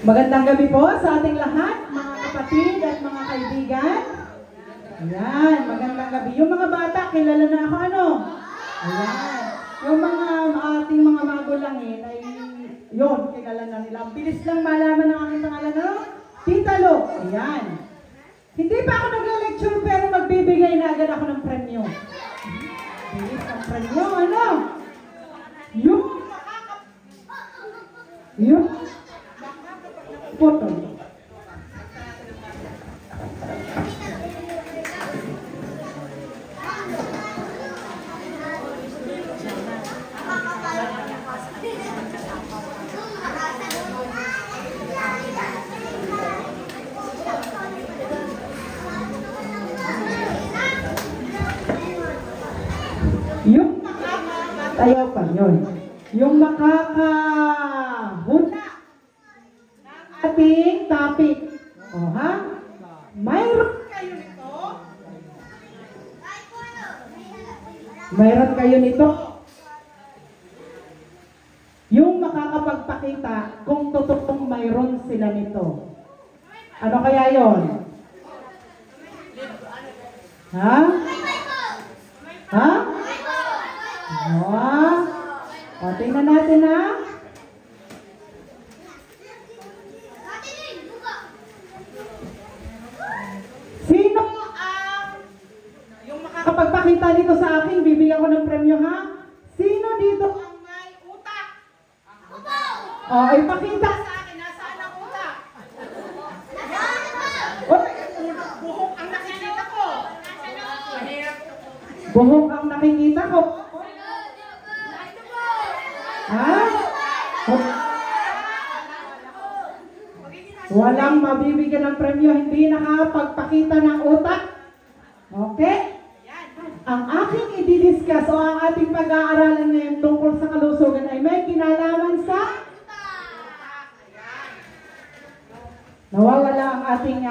Magandang gabi po sa ating lahat, mga kapatid at mga kaibigan. Ayan, magandang gabi. Yung mga bata, kilala na ako ano? Ayan. Yung mga ating mga magulangin ay yun, kilala na nila. Bilis lang malaman ang aking pangalan, no? Tita Lo. Ayan. Hindi pa ako nagla-lecture pero magbibigay na agad ako ng premyo. Bilis ang premyo, ano? Yung photo. Yung tayo pa yun. Yung makakahuna ng ating topic. O ha? Mayroon kayo nito? Mayroon kayo nito? Yung makakapagpakita kung totoong mayroon sila nito. Ano kaya yon? Ha? Ha? O, tingnan natin ha. Sino ang yung makakapagpakita dito sa akin, bibigyan ko ng premyo ha? Sino dito ang may utak? O, ipakita sa akin, nasaan ang utak? Buhok ang nakikita ko. Buhok ang nakikita ko. Ha? Walang mabibigyan ng premyo, hindi nakapagpakita ng utak. Okay? Ang aking i-discuss o ang ating pag-aaralan ngayon tungkol sa kalusugan ay may kinalaman sa nawawala ang ating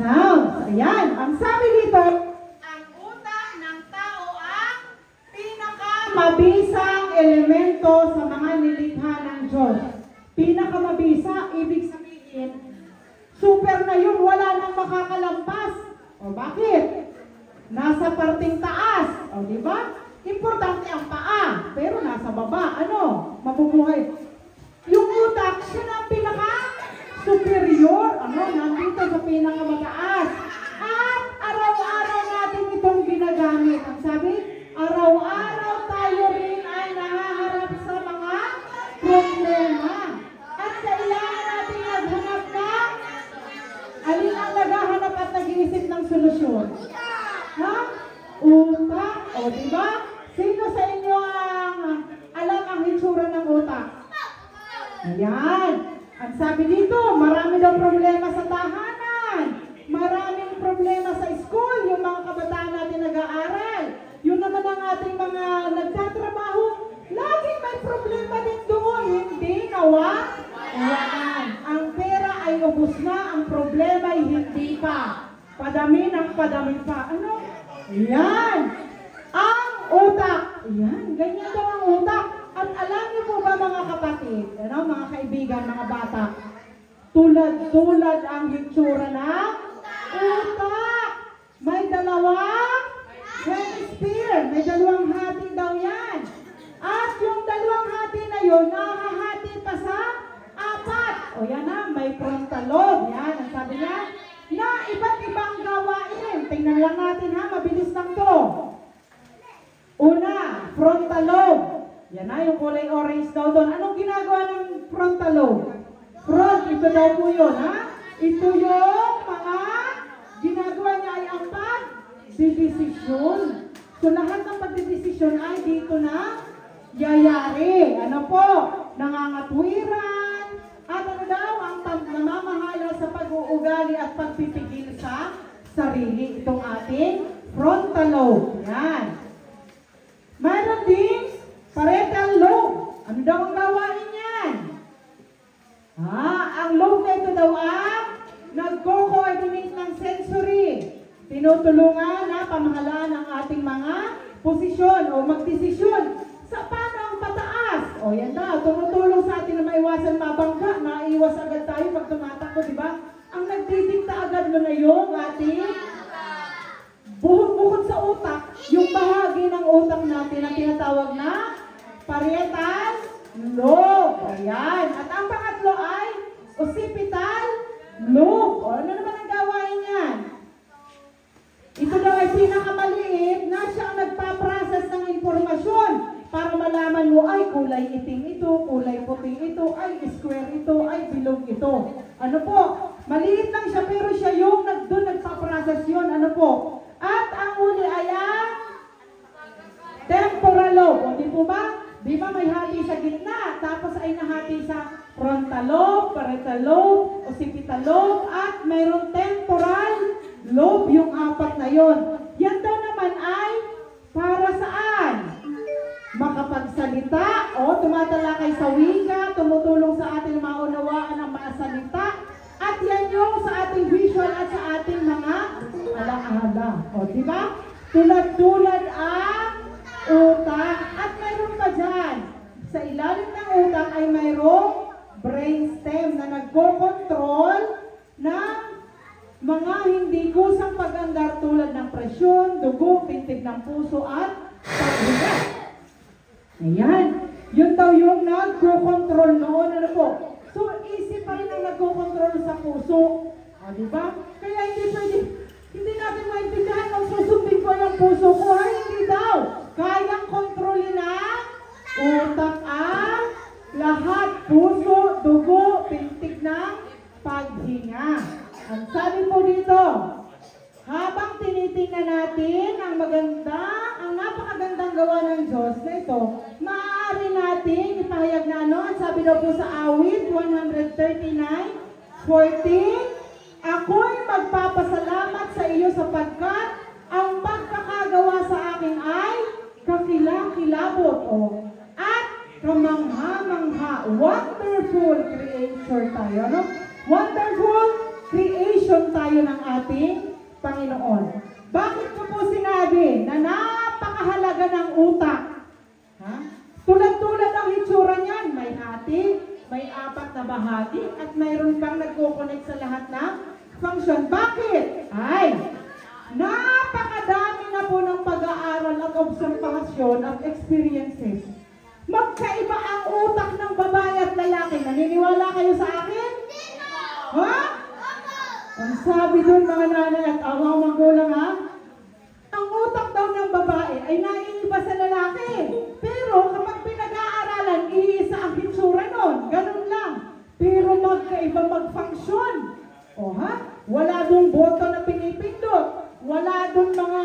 sounds. Ayan. Ang sabi dito, ang utak ng tao ang pinakamabisang elemento sa mga nilikha ng Diyos. Pinakamabisa, ibig sabihin, super na yun, wala nang makakalampas. O bakit? Nasa parting taas. O diba? Importante ang paa, pero nasa baba. Ano? Mabubuhay. Yung utak, siya na ang pinaka-superior. Ano? Nandito sa pinakamataas. At araw-araw natin itong ginagamit. Ang sabi, araw-araw tayo rin ay nahaharap sa mga problema. At kailangan natin naghanap ng alin ang naghahanap at nag-iisip ng solusyon. Ha? Utak. O diba? Sino sa inyo ang alam ang hitsura ng utak? Ayan. Ang sabi dito, marami daw problema sa tahanan. Maraming problema sa school. Yung mga kabataan natin nag-aaral. Yun naman ang ating mga nagtatrabaho. Laging may problema din doon. Hindi nawawalan. Ang pera ay ubos na. Ang problema ay hindi pa. Padami ng padami pa. Ano? Yan. Ang utak. Yan. Ganyan daw ang utak. At alam niyo po ba mga kapatid, ano, mga kaibigan, mga bata, tulad ang hitsura ng utak. May dalawang hemisphere. May dalawang hati daw yan. At yung dalawang hati na yun, nakahati pa sa apat. O yan na, may frontal lobe. Yan, ang sabi niya, na iba't ibang gawain. Tingnan lang natin ha, mabilis lang to. Una, frontal lobe. Yan na, yung kulay orange daw doon. Anong ginagawa ng frontal lobe? Ito daw po yun, ha? Ito yung mga ginagawa niya ay ang pagdidesisyon. So lahat ng pagdidesisyon ay dito na yayari. Ano po? Nangangatwiran. At ano daw? Ang namamahala sa pag-uugali at pagpipigil sa sarili. Itong ating frontal lobe. Yan. Mayroon din parietal lobe. Ano daw ang gawain yan? Ang lobe na ito daw ang nagko-coordinate ng sensory. Tinutulungan na pamahalaan ang ating mga posisyon o magdesisyon sa paano ang pataas. O O yan daw, tumutulong sa atin na maiwasan mabangga, naiwas agad tayo pag tumatakbo, di ba? Ang nagdidikta agad mo na yung ating bukod sa utak, yung bahagi ng utak natin na tinatawag na parietal lobe. Ayan. At ang pangatlo ay occipital lobe. O ano naman ang gawain yan? Ito daw ay pinakamaliit na siya ang nagpaprocess ng impormasyon para malaman mo ay kulay itim ito, kulay puting ito, ay square ito, ay bilog ito. Ano po? Maliit lang siya pero siya yung nagpaprocess yun. Ano po? At ang huli ay ang temporal lobe. O di po ba? Di ba may hati sa gitna? Tapos ay nahati sa frontal lobe, parietal lobe, occipital lobe, at mayroong temporal lobe, yung apat na yon. Yan daw naman ay para saan? Makapagsalita o tumatalakay sa wika, tumutulong sa ating maunawaan ang mga salita, at yan yung sa ating visual at sa ating mga alaala. O di ba? Tulad-tulad ang utak. At mayroon pa dyan, sa ilalim ng utak ay mayroong brainstem na nagko-control ng mga hindi kusang pag-andar tulad ng presyon, dugo, pintig ng puso at pagbigat. Ayan. Yun daw yung nagko-control noon. Ano po? So, isip pa rin ang nagko-control sa puso. O, diba? Kaya hindi natin maintindihan kung susundin ko yung puso ko. Ay, hindi daw. Kayang kontrolin ang utak ang lahat. Puso, dugo, pintig ng paghinga. Ang sabi po dito, habang tinitingnan natin ang napakagandang gawa ng Diyos na ito, maaari natin ipahayag na ano, ang sabi daw po sa awit 139:14, ako'y magpapasalamat sa iyo sapagkat ang pagkakagawa sa akin ay kakilakilabot at kamangha-mangha. Wonderful creator tayo, no? Wonderful creation tayo ng ating Panginoon. Bakit ko po sinabi na napakahalaga ng utak? Ha? Tulad-tulad ang hitsura niyan. May hati, may apat na bahagi, at mayroon pang nagko-connect sa lahat ng function. Bakit? Ay, napakadami na po ng pag-aaral at obserbasyon at experiences. Magkaiba ang utak ng babae at lalaki. Naniniwala kayo sa akin? Ha? Ang sabi doon mga nanay at awang magulang, ha? Ang utak daw ng babae ay naiiba sa lalaki. Pero kapag pinag-aaralan, iisa ang hitsura nun. Ganun lang. Pero magkaiba mag-function. O ha? Wala doon boto na pinipindot. Wala doon mga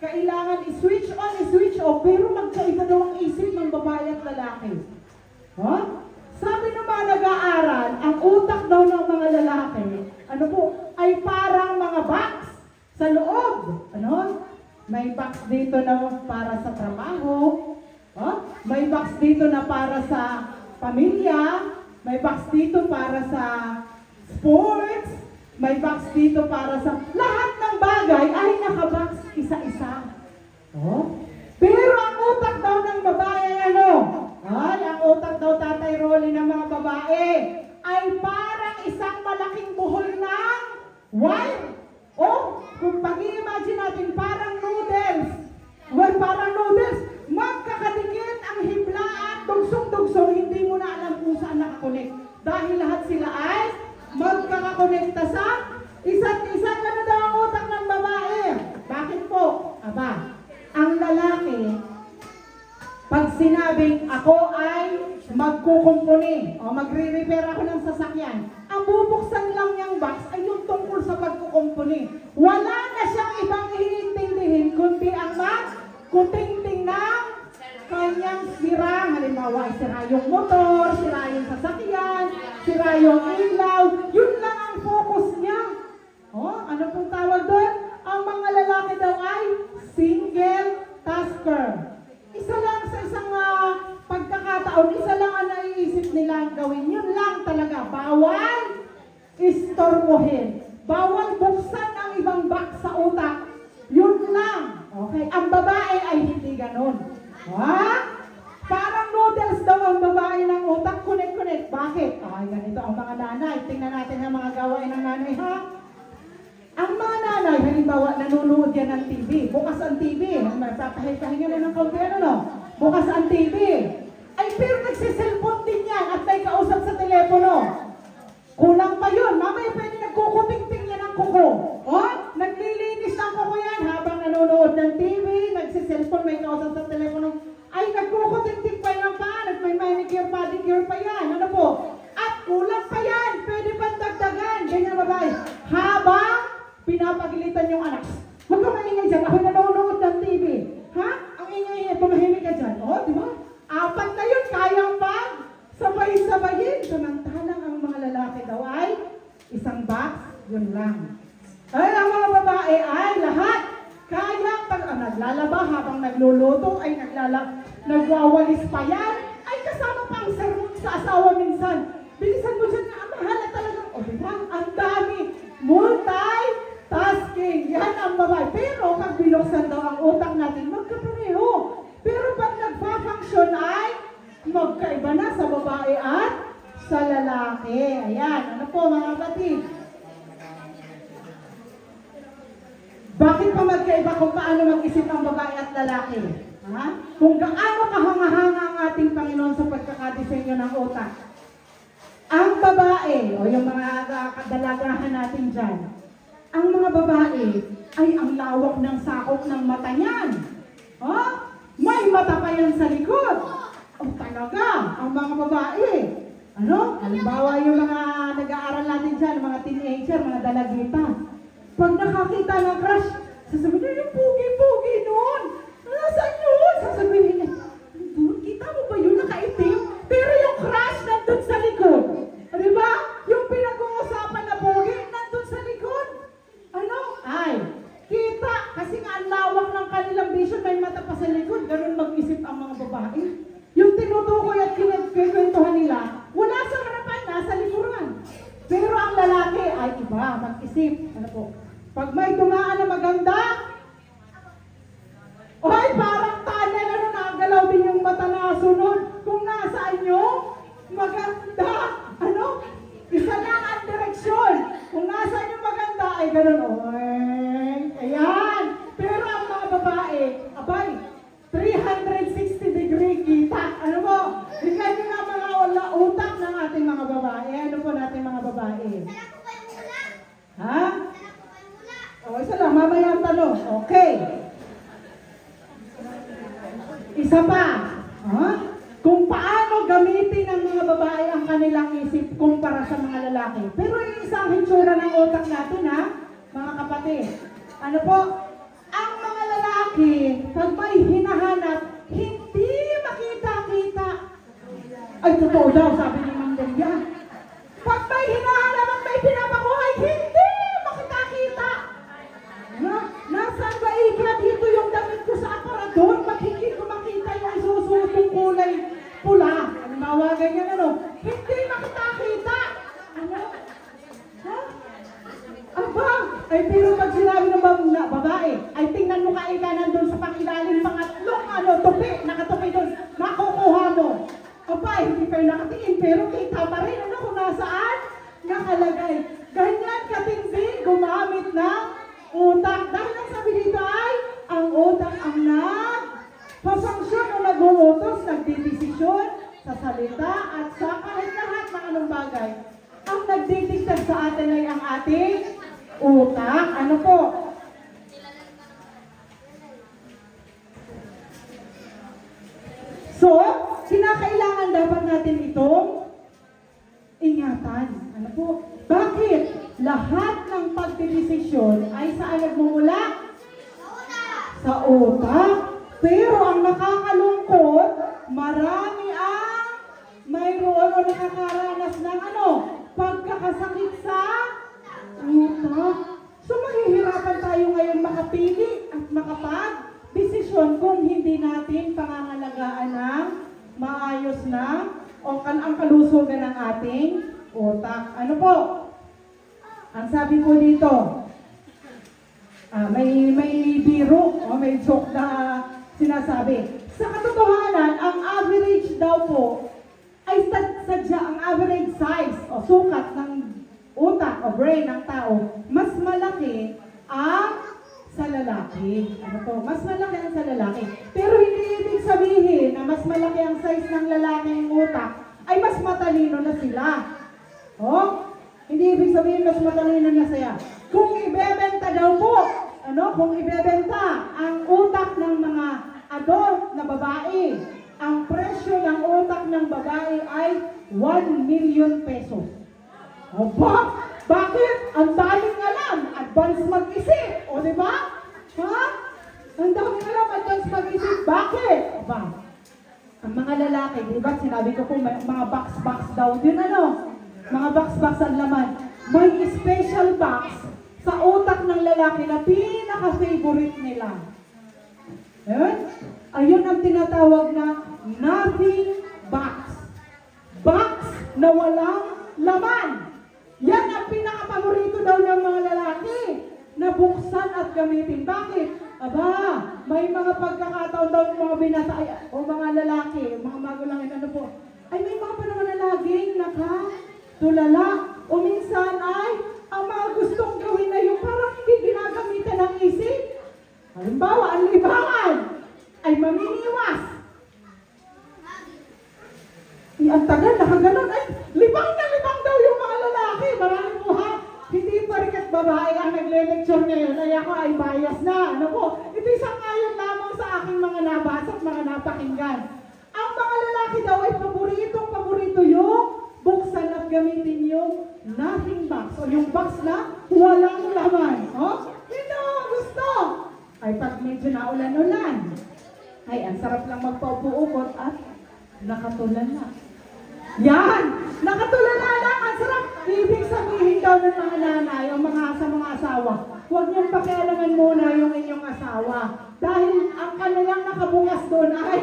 kailangan i-switch on, i-switch off. Pero magkaiba daw ang isip ng babae at lalaki. Ha? Sabi ng mga nag-aaral, ang utak daw ng mga lalaki, ano po, ay parang mga box sa loob. Ano? May box dito na para sa trabaho. May box dito na para sa pamilya. May box dito para sa sports. May box dito para sa... Lahat ng bagay ay nakabox isa-isa. Pero ang utak daw ng babae ay ano? Ay, ang utak daw Tatay Rolly ng mga babae ay parang isang malaking buhol ng wire. Kung pag-i-imagine natin, parang noodles. Parang noodles. Magkakadikit ang hibla at dugsong-dugsong, hindi mo na alam kung saan nakakonect. Dahil lahat sila ay magkakakonekta sa isa't isa. Ano daw ang utak ng babae? Bakit po? Aba, ang lalaki, pag sinabing ako ay magkukumpuni o magre-repair ako ng sasakyan, ang bubuksan lang niyang box ay yung tungkol sa pagkukumpuni. Wala na siyang ibang iintindihin kundi ang magkutingting ng kanyang sira. Halimbawa, sira yung motor, sira yung sasakyan, sira yung ilaw. Yun lang ang focus niya. Ano pong tawag doon? Ang mga lalaki daw ay single tasker. Isa lang sa isang pagkakataon, isa lang ang naiisip nila gawin. Yun lang talaga. Bawal istorbohin. Bawal buksan ang ibang box sa utak. Yun lang. Okay? Ang babae ay hindi ganon. Parang noodles daw ang babae. minute. Bakit? Ay, ganito ang mga nanay. Tingnan natin ang mga gawain ng nanay, ha? Ang mga nanay, halimbawa, nanonood yan ng TV. Bukas ang TV. Papahinga na ng kaunti, no? Bukas ang TV. Ay, pero nagsiselfone din yan at may kausap sa telepono. Kulang pa yun. Mamaya pwede nagkukuting-ting yan ang kuko. O? Naglilinis ng kuko yan habang nanonood ng TV, nagsiselfone, may kausap sa telepono. Ay, nagkukuting-ting pa yan pa. May manicure, pedicure pa yan. Ano po? At kulang pa yan. Pwede pa dagdagan. Ganyan babae. Habang pinapagilitan yung anak. Huwag ka maningay dyan. Ako nanonood ng TV. Ha? Ang ingay, tumahimik ka dyan. O, di ba? Apat na yun. Kayang pag sabay-sabayin. Samantalang ang mga lalaki daw ay isang box, yun lang. Ay, ang mga babae ay lahat. Kaya pag naglalaba habang nagluluto, ay nagwawalis pa yan, ay kasama pa ang sermon sa asawa minsan. Bilisan mo dyan na ang mahala talaga. O diba? Ang dami. Multi-tasking. Yan ang babae. Pero pag binuksan daw ang utak natin, magkapareho. Pero pag nagpa-function ay magkaiba na sa babae at sa lalaki. Ayan. Ano po mga kapatid? Bakit pa magkaiba kung paano mag-isip ang babae at lalaki? Ha? Kung gaano kahanga-hanga ang ating Panginoon sa pagkakadesenyo ng utak. Ang babae, o yung mga kadalagahan natin dyan, ang mga babae ay ang lawak ng sakop ng mata niyan. Ha? May mata pa yan sa likod. O talaga, ang mga babae. Ano? Halimbawa yung mga nag-aaral natin dyan, mga teenager, mga dalagita. Pag nakakita ng crush, sasabihin niya, yung pugi-pugi noon. Nasaan yun? Sasabihin niya, kita mo ba yun nakaitim? Pero yung crush nandun sa likod. Diba? Yung pinag-uusapan na pugi, nandun sa likod. Ano? Ay, kita. Kasi nga ang lawak ng kanilang vision, may mata pa sa likod. Ganun mag-isip ang mga babae. Yung tinutukoy at kinagkwentuhan nila, wala sa harapan, nasa likuran. Pero ang lalaki ay iba, mag-isip. Ano po? Pag may dumaan na maganda, ay parang tunnel, ano, nagalaw din yung mata na sunod. Kung nasaan yung maganda, ano, isa lang ang direksyon. Kung nasaan yung maganda, ay ganun, ayan. Pero ang mga babae, abay, 360 degree kita. Ano mo? Bigyan nyo na mga utak ng ating mga babae. Ano po natin mga babae? Ha? O, isa lang. Mamaya ang tanong. Okay. Isa pa. Ha? Kung paano gamitin ng mga babae ang kanilang isip kumpara sa mga lalaki. Pero yung isang hitsura ng utak natin, ha? Mga kapatid. Ano po? Ang mga lalaki, pag may hinahanap, hindi makita-kita. Ay, totoo daw, sabi ni Mang Delia. Pag may hinahanap at may pinapakuhay, hindi makita-kita. Nasaan ba ikra dito yung damit ko sa aparador? Pag hindi ko makita yung isususong kulay pula. Ano mawagan yan, ano? Hindi makita-kita. Ano? Ha? Aba, ay pero pag sinabi ng babae, ay tingnan mo kainganan doon sa pangilalim pangatlong tupi, nakatupi doon, makukuha mo. Aba, hindi kayo nakatingin, pero kita pa rin, ano kung nasaan nakalagay. Ganyan katindi, gumamit ng utak. Dahil ang sabi dito ay, ang utak ang pafunksyon o nag-uutos, nagdidesisyon sa salita at sa kahit lahat ng anong bagay. Ang nagdidiktat sa atin ay ang ating utak. Ano po? So, kinakailangan dapat natin itong ingatan. Ano po? Bakit? Lahat ng pagdidesisyon ay saan nagmumula? Sa utak. Pero ang nakakalungkot, marami ang mayroon o nakakaranas ng pagkakasakit sa utak. So mahihirapan tayo ngayon makapili at makapag-desisyon kung hindi natin pangangalagaan ng maayos na o ang kalusugan ng ating utak. Ano po? Ang sabi po dito, may biro o may joke na sinasabi. Sa katotohanan, ang average daw po ay sadya ang average size o sukat ng utak o brain ng tao, mas malaki ang sa lalaki. Ano to? Mas malaki ang sa lalaki. Pero hindi ibig sabihin na mas malaki ang size ng lalaking utak ay mas matalino na sila. Oh? Hindi ibig sabihin mas matalino na siya. Kung ibebenta daw po, kung ibebenta ang utak ng mga adult na babae, ang presyo ng utak ng babae ay 1 million pesos. Oba? Bakit? Ang daming alam. Advance mag-isip. O, di ba? Ha? Ang daming alam. Advance mag-isip. Bakit? Oba? Ang mga lalaki, di ba? Sinabi ko po, mga box-box daw din, Mga box-box ang laman. May special box sa utak ng lalaki na pinaka-favorite nila. Ayun ang tinatawag na nothing box. Box na walang laman. Yan ang pinaka-paborito daw ng mga lalaki na buksan at gamitin. Bakit? Aba, may mga pagkakataon daw ng mga binata o mga lalaki, mga magulangin, ay may mga panahon na laging nakatulala. O minsan ay ang mga gustong gawin na yung parang hindi ginagamitan ng isip. Halimbawa, ang libangan ay maminiwas. Ang tagal, nakaganon. Ay, libang na libang daw yung mga lalaki. Marami po ha. Hindi porket babae ang nagle-lecture ngayon. Ay ako ay bias na. Ito isang ayon lamang sa aking mga nabasa at mga napakinggan. Ang mga lalaki daw ay paborito yung buksan at gamitin yung nothing box. O yung box na walang laman. Ito, gusto. Ay pag medyo naulan-ulan. Ay, ang sarap lang magpaupo-upot at nakatulala. Yan! Nakatulala lang! Ang sarap! Ibig sabihin daw ng mga nanay o sa mga asawa, huwag niyong pakialaman muna yung inyong asawa. Dahil ang kanilang nakabungas doon ay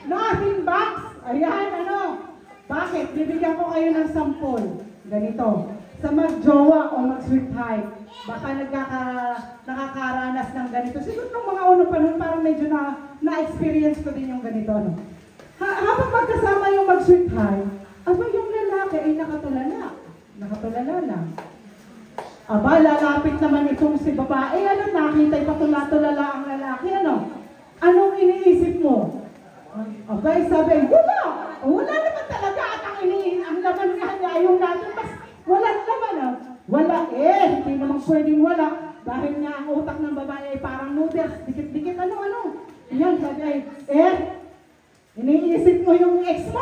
nothing box. Ayan, Bakit? Bibigyan ko kayo ng sample. Ganito. Sa mag-jowa o mag-sweetheart, baka nakakaranas ng ganito. Siguro nung mga unang panahon, parang medyo na-experience ko din yung ganito. Habang magkasama yung mag-sweetheart, aba yung lalaki ay nakatulala. Nakatulala lang. Aba, lalapit naman itong si babae. Nakita ay patula-tulala ang lalaki. Anong iniisip mo? Abay, sabi, wala naman talaga. At ang laman nga niya, yung natin, walang laman, Wala hindi naman pwedeng wala. Dahil nga ang utak ng babae ay parang noodles, dikit-dikit, Yan, sabi, iniisip mo yung ex mo,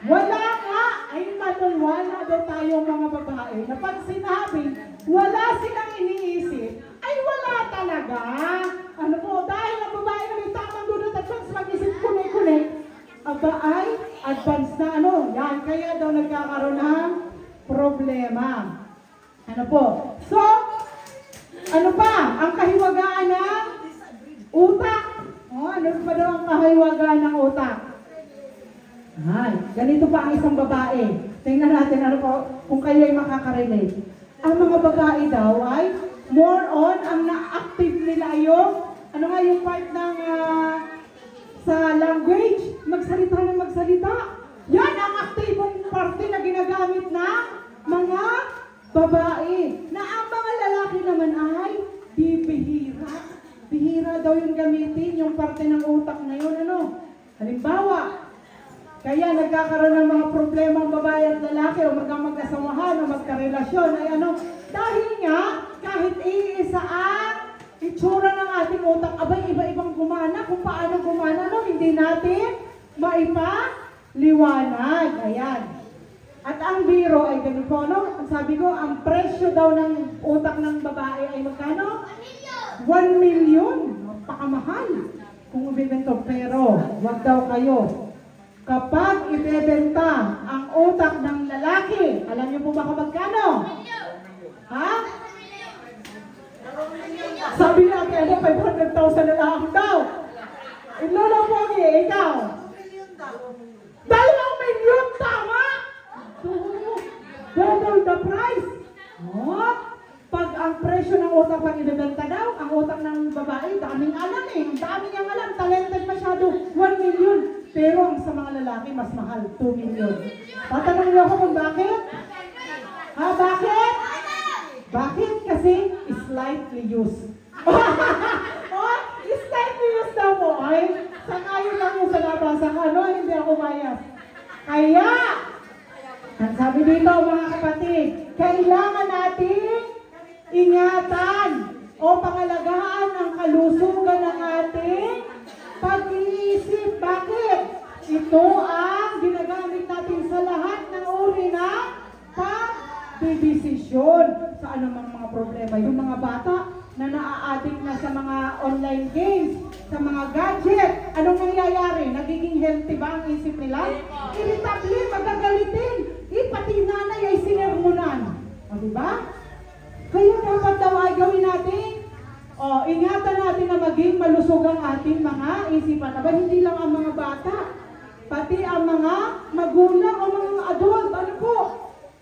Wala nga, ay wala daw tayong mga babae na pag sinabing wala silang iniisip, ay wala talaga. Dahil ang babae na may tamang dudot at pag mag-isip kunik-kunik, aba ay advance na yan, kaya daw nagkakaroon ng problema. So, ang kahiwagaan ng utak. Ano pa daw ang kahiwagaan ng utak? Ganito pa ang isang babae. Tingnan natin kung kayo ay makaka-relate. Ang mga babae daw ay more on ang na-active nila yung yung part ng sa language, magsalita ng magsalita. Yan ang aktibong parte na ginagamit ng mga babae. Na ang mga lalaki naman ay bibihira. Bihira daw yung gamitin, yung parte ng utak na yun. Halimbawa, kaya nagkakaroon ng mga problema ang babae at lalaki o magkasawahan o magkarelasyon ay dahil nga, kahit iisa ang itsura ng ating utak, abay iba-ibang gumana, kung paano gumana, hindi natin maipaliwanag. Ayan. At ang biro ay ganito, Ang sabi ko, ang presyo daw ng utak ng babae ay magkano? 1 million. Pakamahal. Kung ibibenta, pero wag daw kayo. Kapag ibebenta ang utak ng lalaki, alam niyo po ba kung magkano? Ha? Sabi natin, 500,000 na lang daw. Ilola mo ikaw. 2 milyon, tama? Double the price. Pag ang presyo ng utak pag ibebenta daw, ang utak ng babae, daming alam Ang daming ang alam, talented masyado, 1 million. Pero ang sa mga lalaki, mas mahal, 2 million. Tatanong niyo ako kung bakit? Ha, bakit? Bakit? Kasi slightly used. Oh, slightly used daw po. Ay, sangayon lang yung sa nabasa ka, no? Hindi ako bias. Kaya, ang sabi dito mga kapatid, kailangan nating ingatan o pangalagaan ang kalusugan ng ating pag-iisip. Bakit? Ito ang ginagamit natin sa lahat ng uri ng pagdidesisyon sa anumang mga problema. Yung mga bata na naa-addict na sa mga online games, sa mga gadget, anong nangyayari? Nagiging healthy ba ang isip nila? Irritable, magagalitin. Pati nanay ay sinermonan. O, diba? Kaya dapat daw ay gawin natin. O, ingatan natin na maging malusog ang ating mga isipan. Aba, hindi lang ang mga bata, pati ang mga magulang o mga adult. Ano po?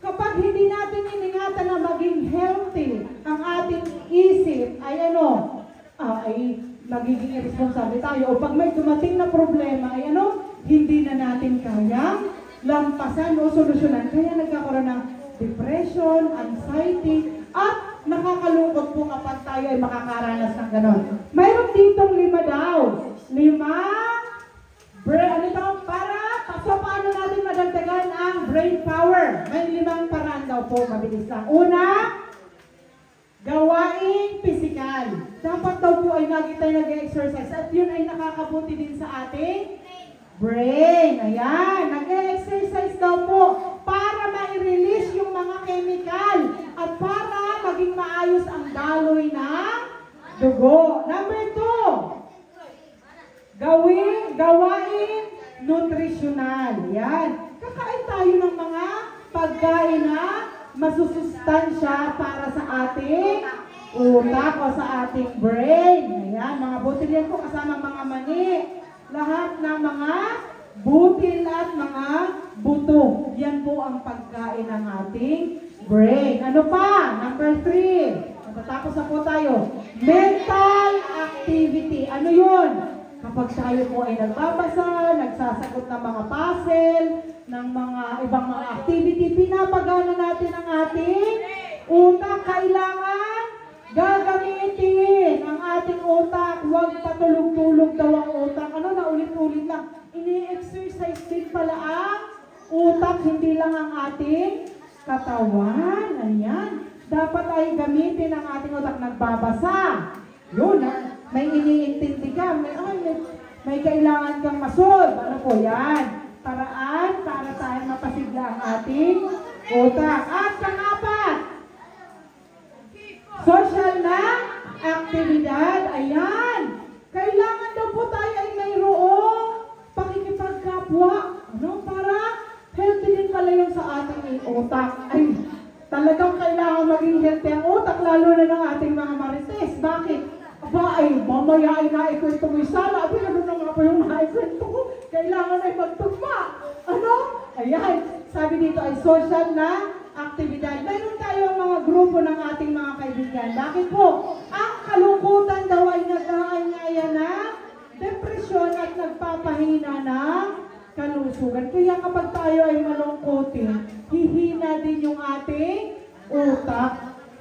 Kapag hindi natin iningatan na maging healthy ang ating isip, ay ano? Ay magiging irresponsible tayo. O pag may dumating na problema, ay ano? Hindi na natin kayang lampasan o solusyonan. Kaya nagkakaroon ng depression, anxiety, at nakakalungkot po kapag tayo ay makakaranas ng ganon. Mayroon ditong 5 daw. 5 ano ito? So paano natin madagdagan ang brain power? May 5 paraan daw po, mabilis lang. Una, gawain physical. Dapat daw po ay lagi tayo nag-exercise at yun ay nakakabuti din sa ating brain. Ayan, nag-exercise daw po para ma-release yung mga chemical at para maging maayos ang daloy ng dugo. Number 2, gawain nutritional. Yan. Kakain tayo ng mga pagkain na masusustansya para sa ating utak o sa ating brain. Ayan, mga butil yan po kasama mga mani. Lahat ng mga butil at mga buto. Yan po ang pagkain ng ating brain. Ano pa? Number 3. Matatapos na po tayo. Mental activity. Ano yun? Kapag tayo po ay nagbabasa, nagsasagot ng mga puzzle, ng mga ibang mga activity, pinapagana natin ang ating utak. Kailangan gagamitin ang ating utak. Huwag patulog-tulog daw ang utak. Ano na, ulit-ulit lang. Ini-exercise din pala ang utak, hindi lang ang ating katawan. Ayan. Dapat ay gamitin ang ating utak. Nagbabasa. Yun, may iniintindi ka. May kailangan kang masolve. Ano po yan? Paraan para tayo mapasigla ang ating utak. At pang-4, social na aktibidad. Ayan. Kailangan daw po tayo ay mayroong pakikipagkapwa. Ano? Para healthy din pala yung sa ating utak. Ay, talagang kailangan maging healthy ang utak, lalo na ng ating mga marites. Bakit? Aba, ay, mamaya ay naikwento mo yung sala. Abi, ano na nga po yung naikwento ko? Kailangan ay magtugma. Ano? Ayan. Sabi dito ay social na aktibidad. Mayroon tayo ang mga grupo ng ating mga kaibigan. Bakit po? Ang kalungkutan daw ay nag-aanyaya na depresyon at nagpapahina ng kalusugan. Kaya kapag tayo ay malungkotin, hihina din yung ating utak.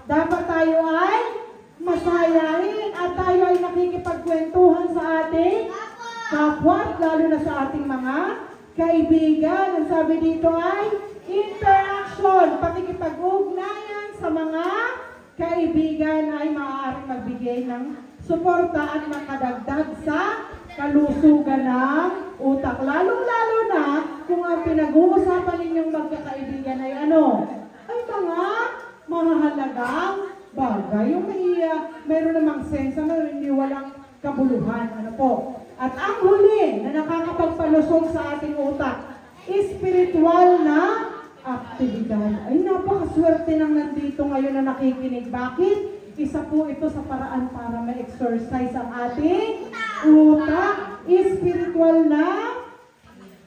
Dapat tayo ay masayahin at tayo ay nakikipagkwentuhan sa ating kapwa, lalo na sa ating mga kaibigan. Ang sabi dito ay interaction, pakikipag-ugnayan sa mga kaibigan ay maaaring magbigay ng suporta at makadagdag sa kalusugan ng utak. Lalong-lalo na kung ang pinag-uusapan ninyong magkakaibigan ay ano? Ay mga mahahalagang bagay. Yung mayroon namang sense na hindi walang kabuluhan. Ano po? At ang huli na nakakapagpalusog sa ating utak, spiritual na aktibidad. Ay, napakaswerte nang nandito ngayon na nakikinig. Bakit? Isa po ito sa paraan para ma-exercise ang ating utak. Spiritual na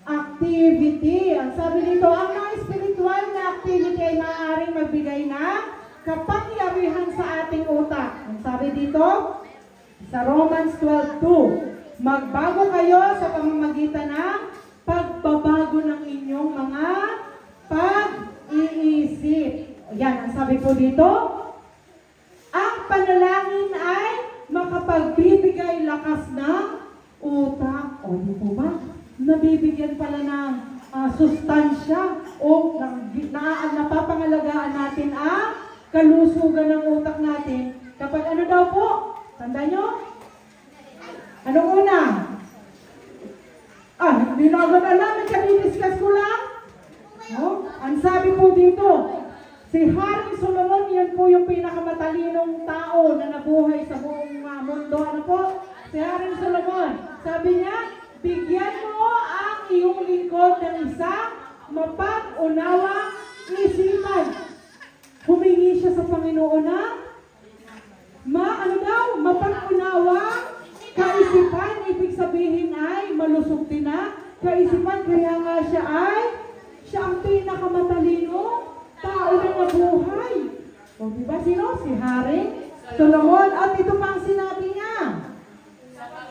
activity. Ang sabi dito, ang mga spiritual na activity ay maaaring magbigay ng kapangyarihan sa ating utak. Ang sabi dito, sa Romans 12:2, magbago kayo sa pamamagitan ng pagbabago ng inyong mga pag-iisip. Yan, ang sabi po dito, ang panalangin ay makapagbibigay lakas ng utak. O, di po ba? Nabibigyan pala ng sustansya o napapangalagaan natin ang kalusugan ng utak natin. Kapag ano daw po? Tanda nyo? Anong una? Hindi na agad alam. Nagka-discuss ko lang. No? Ang sabi po dito, si Haring Solomon, yan po yung pinakamatalinong tao na nabuhay sa buong mundo. Ano po? Si Haring Solomon. Sabi niya, bigyan mo ang iyong lingkod ng isang mapag-unawang isipan. Humingi siya sa Panginoon na mapag-unawang kaisipan. Ibig sabihin ay malusog din na kaisipan. Kaya nga siya ang pinakamatalino tao na nabuhay. O diba sino? Si Haring Solomon. At ito pang sinabi niya,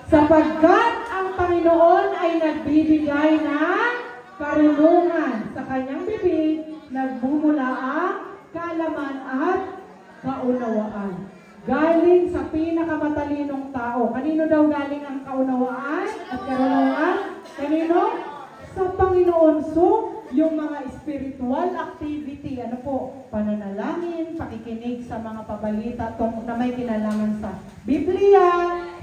sapagkat ang Panginoon ay nagbibigay ng karunungan. Sa kanyang bibig, nagbumula ang kaalaman at kaunawaan. Galing sa pinakamatalinong tao. Kanino daw galing ang kaunawaan at karunungan? Kanino? Sa Panginoon. So, yung mga spiritual activity, ano po? Pananalangin, pakikinig sa mga pabalita na may kinalaman sa Biblia,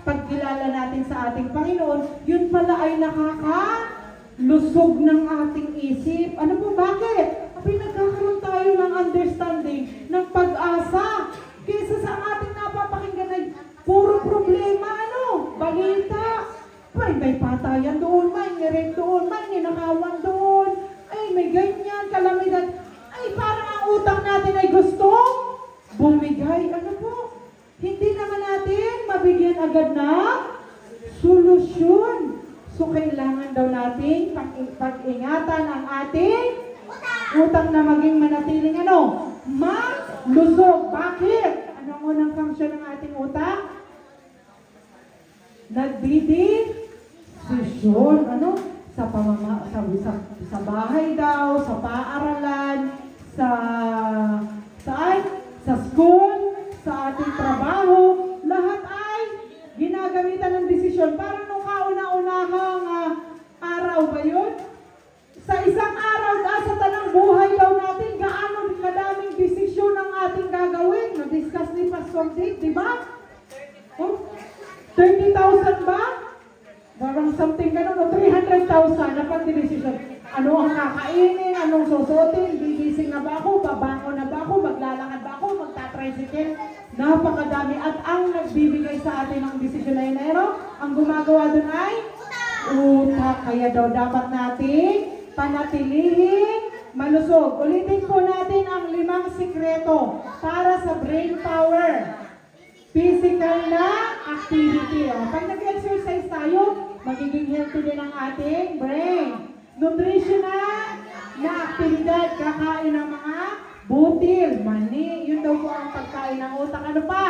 pagkilala natin sa ating Panginoon, yun pala ay nakakalusog ng ating isip. Ano po? Bakit? Pinagkakaroon tayo ng understanding, ng pag-asa, kaysa sa ating napapakinggan ay puro problema, balita. May patayan doon, may nirep doon, may ninakawan doon, ay may ganyan, kalamidad. Ay parang ang utang natin ay gustong bumigay. Ano po? Hindi naman natin mabigyan agad ng solusyon. So kailangan daw natin pag-ingatan ang ating utang na maging manatiling malusog. Bakit? Ano ang unang function ng ating utang? Nagdidesisyon. Sa bahay daw, sa paaralan, sa school, sa ating trabaho, lahat ay ginagamitan ng desisyon. Parang nung kauna-unahang araw ba yun? Sa isang araw, sa tanang buhay daw natin, gaano kadaming desisyon ang ating gagawin. Na-discuss ni Pastor Dave, di ba? 30,000 ba? Parang something ganun, o 300,000 na pag-desisyon. Ano ang kakainin, anong susutin, gigising na ba ako, babangon na ba ako, maglalakad ba ako, magta-tricycle. Napakadami. At ang nagbibigay sa atin ng desisyon na yun, ang gumagawa dun ay utak. Kaya daw dapat natin panatilihin malusog. Ulitin po natin ang 5 sikreto para sa brain power. Physical na activity. Pag nag-exercise tayo, magiging healthy din ang ating brain. Nutritional na aktibidad. Kakain ng mga butil, mani. Yun daw po ang pagkain ng utak. Ano pa?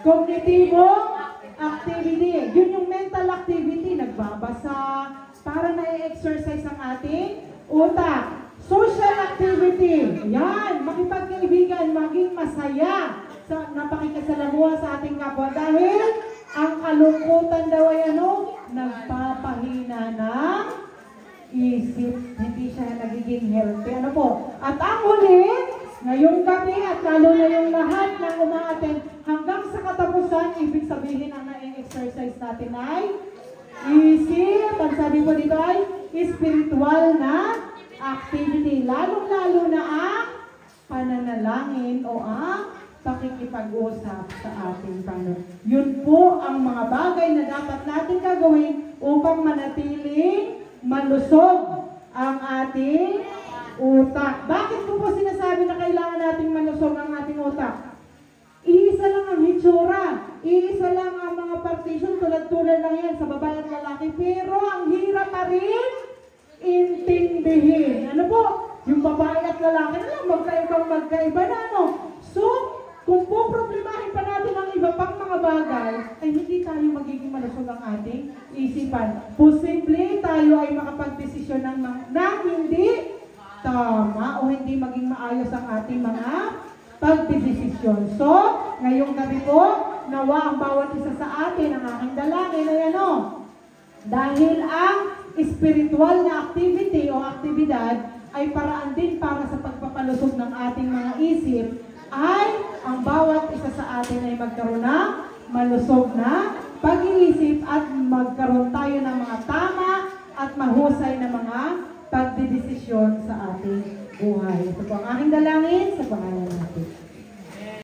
Kognitibo activity. Yun yung mental activity. Nagbabasa para na-exercise ang ating utak. Social activity. Yan. Makipagkaibigan, maging masaya sa napakikasalamuha sa ating kapwa. Dahil ang kalungkutan daw ay nagpapahina ng isip. Hindi siya nagiging healthy. Ano po? At ang huli, ngayong gabi at lalo na yung lahat ng umaattend hanggang sa katapusan, ibig sabihin ang na-exercise natin ay isip. Ang sabi po dito ay spiritual na activity. Lalong-lalo na ang pananalangin o ang pakikipag-usap sa ating Panginoon. Yun po ang mga bagay na dapat natin gagawin upang manatiling malusog ang ating utak. Bakit ko po sinasabi na kailangan nating malusog ang ating utak? Iisa lang ang hitsura. Iisa lang ang mga partition. Tulad-tulad lang yan sa babae at lalaki. Pero ang hirap pa rin intindihin. Ano po? Yung babae at lalaki na lang, magkaiba na So, kung po problemahin pa natin ang iba pang mga mga bagay ay hindi tayo magiging malusog ang ating isipan. Posible tayo ay makapagdesisyon ng hindi tama o hindi maging maayos ang ating mga pagdesisyon. So, ngayong gabi po, nawa ang bawat isa sa atin, ang aking dalangin ay ano? Dahil ang spiritual na activity o aktibidad ay paraan din para sa pagpapalusog ng ating mga isip, ay ang bawat isa sa atin ay magkaroon ng malusog na pag-iisip at magkaroon tayo ng mga tama at mahusay na mga pagdidesisyon sa ating buhay. Ito po ang aking dalangin sa pangalan natin.